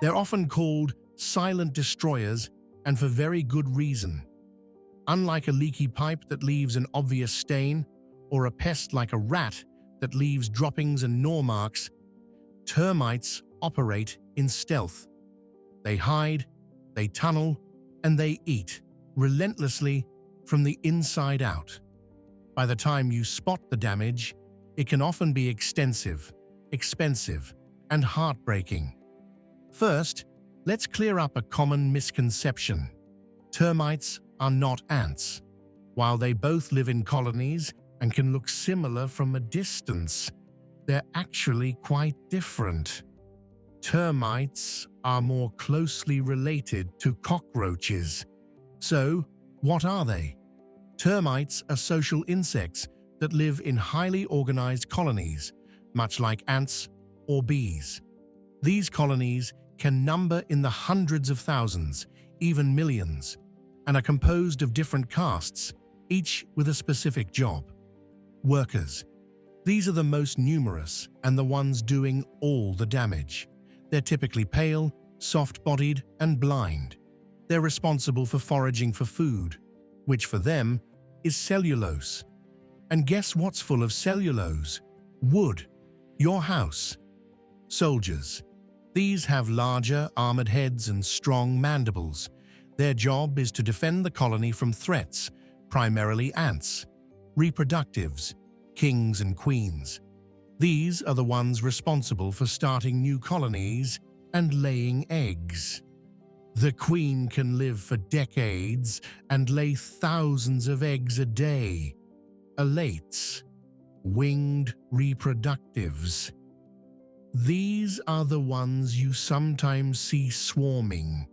They're often called silent destroyers, and for very good reason. Unlike a leaky pipe that leaves an obvious stain, or a pest like a rat that leaves droppings and gnaw marks, termites operate in stealth. They hide, they tunnel, and they eat relentlessly from the inside out. By the time you spot the damage, it can often be extensive, expensive, and heartbreaking. First, let's clear up a common misconception. Termites are not ants. While they both live in colonies and can look similar from a distance, they're actually quite different. Termites are more closely related to cockroaches. So, what are they? Termites are social insects that live in highly organized colonies, much like ants or bees. These colonies can number in the hundreds of thousands, even millions, and are composed of different castes, each with a specific job. Workers. These are the most numerous and the ones doing all the damage. They're typically pale, soft-bodied, and blind. They're responsible for foraging for food, which for them is cellulose. And guess what's full of cellulose? Wood. Your house. Soldiers. These have larger, armored heads and strong mandibles. Their job is to defend the colony from threats, primarily ants. Reproductives. Kings and queens. These are the ones responsible for starting new colonies and laying eggs. The queen can live for decades and lay thousands of eggs a day. Alates. Winged reproductives. These are the ones you sometimes see swarming,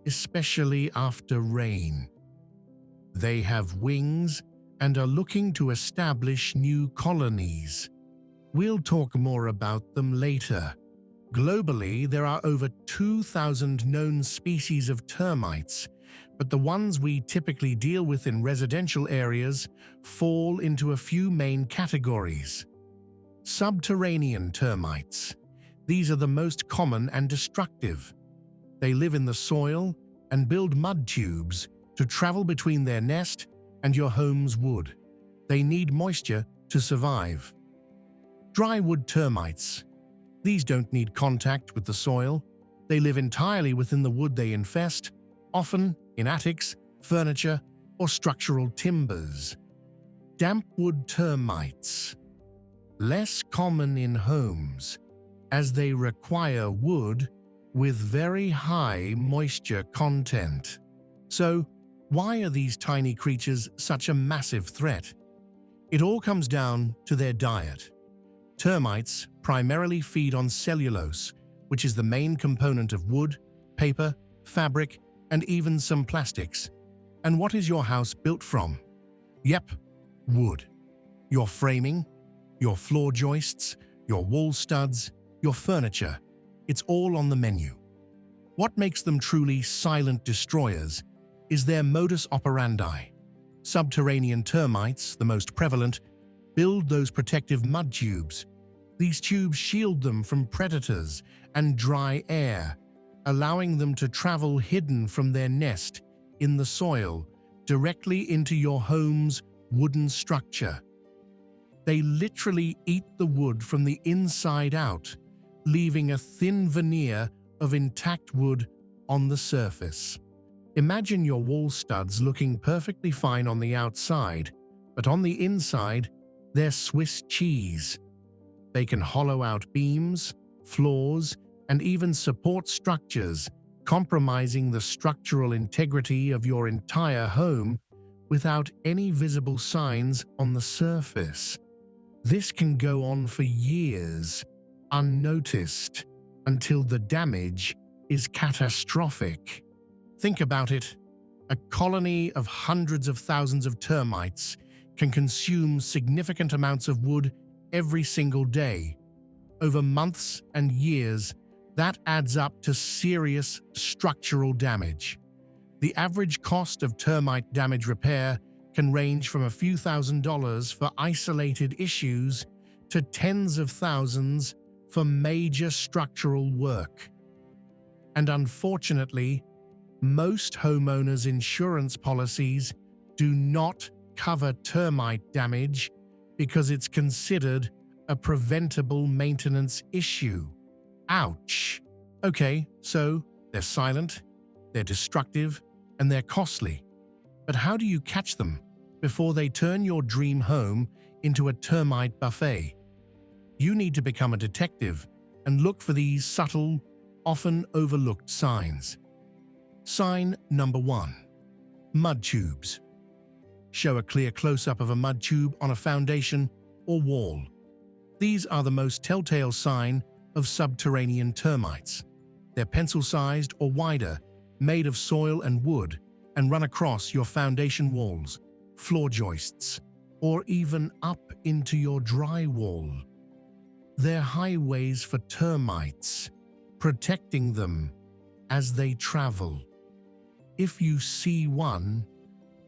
especially after rain. They have wings and are looking to establish new colonies. We'll talk more about them later. Globally, there are over 2,000 known species of termites, but the ones we typically deal with in residential areas fall into a few main categories. Subterranean termites. These are the most common and destructive. They live in the soil and build mud tubes to travel between their nest and your home's wood. They need moisture to survive. Drywood termites. These don't need contact with the soil. They live entirely within the wood they infest, often in attics, furniture, or structural timbers. Dampwood termites. Less common in homes, as they require wood with very high moisture content. So, why are these tiny creatures such a massive threat? It all comes down to their diet. Termites primarily feed on cellulose, which is the main component of wood, paper, fabric, and even some plastics. And what is your house built from? Yep, wood. Your framing, your floor joists, your wall studs, your furniture, it's all on the menu. What makes them truly silent destroyers is their modus operandi. Subterranean termites, the most prevalent, build those protective mud tubes. These tubes shield them from predators and dry air, allowing them to travel hidden from their nest in the soil directly into your home's wooden structure. They literally eat the wood from the inside out, leaving a thin veneer of intact wood on the surface. Imagine your wall studs looking perfectly fine on the outside, but on the inside, they're Swiss cheese. They can hollow out beams, floors, and even support structures, compromising the structural integrity of your entire home without any visible signs on the surface. This can go on for years, unnoticed, until the damage is catastrophic. Think about it. A colony of hundreds of thousands of termites can consume significant amounts of wood every single day. Over months and years, that adds up to serious structural damage. The average cost of termite damage repair can range from a few $1,000s for isolated issues to tens of thousands for major structural work. And unfortunately, most homeowners' insurance policies do not cover termite damage because it's considered a preventable maintenance issue. Ouch! Okay, so they're silent, they're destructive, and they're costly. But how do you catch them before they turn your dream home into a termite buffet? You need to become a detective and look for these subtle, often overlooked signs. Sign number 1. Mud tubes. Show a clear close-up of a mud tube on a foundation or wall. These are the most telltale sign of subterranean termites. They're pencil-sized or wider, made of soil and wood, and run across your foundation walls, floor joists, or even up into your drywall. They're highways for termites, protecting them as they travel. If you see one,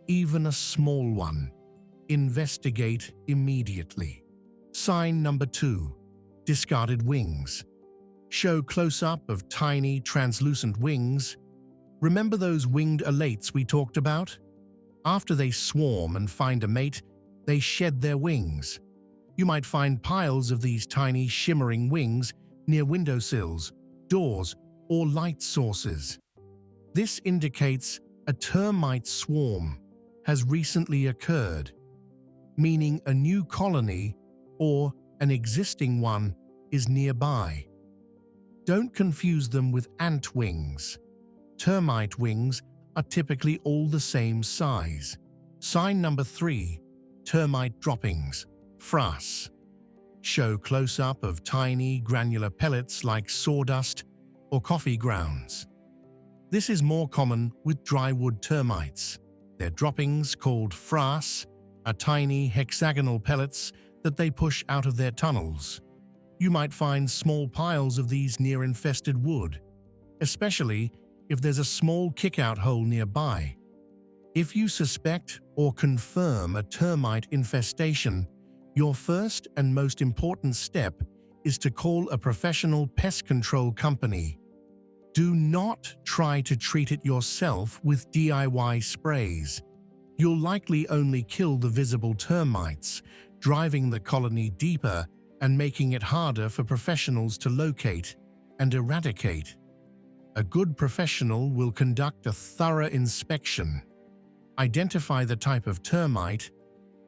even a small one, investigate immediately. Sign number 2. Discarded wings. Show close-up of tiny, translucent wings. Remember those winged elates we talked about? After they swarm and find a mate, they shed their wings. You might find piles of these tiny, shimmering wings near windowsills, doors, or light sources. This indicates a termite swarm has recently occurred, meaning a new colony or an existing one is nearby. Don't confuse them with ant wings. Termite wings are typically all the same size. Sign number 3. Termite droppings, frass. Show close-up of tiny granular pellets like sawdust or coffee grounds. This is more common with drywood termites. Their droppings, called frass, are tiny hexagonal pellets that they push out of their tunnels. You might find small piles of these near infested wood, especially if there's a small kick-out hole nearby. If you suspect or confirm a termite infestation, your first and most important step is to call a professional pest control company. Do not try to treat it yourself with DIY sprays. You'll likely only kill the visible termites, driving the colony deeper and making it harder for professionals to locate and eradicate. A good professional will conduct a thorough inspection, identify the type of termite,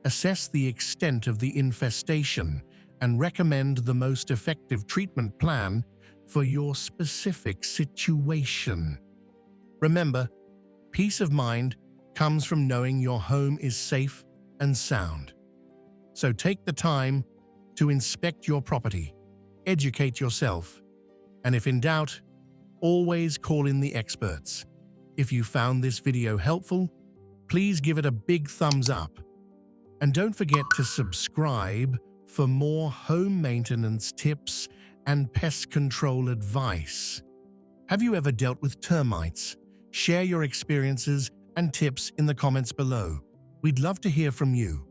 assess the extent of the infestation, and recommend the most effective treatment plan for your specific situation. Remember, peace of mind comes from knowing your home is safe and sound. So take the time to inspect your property, educate yourself, and if in doubt, always call in the experts. If you found this video helpful, please give it a big thumbs up. And don't forget to subscribe for more home maintenance tips and pest control advice. Have you ever dealt with termites? Share your experiences and tips in the comments below. We'd love to hear from you.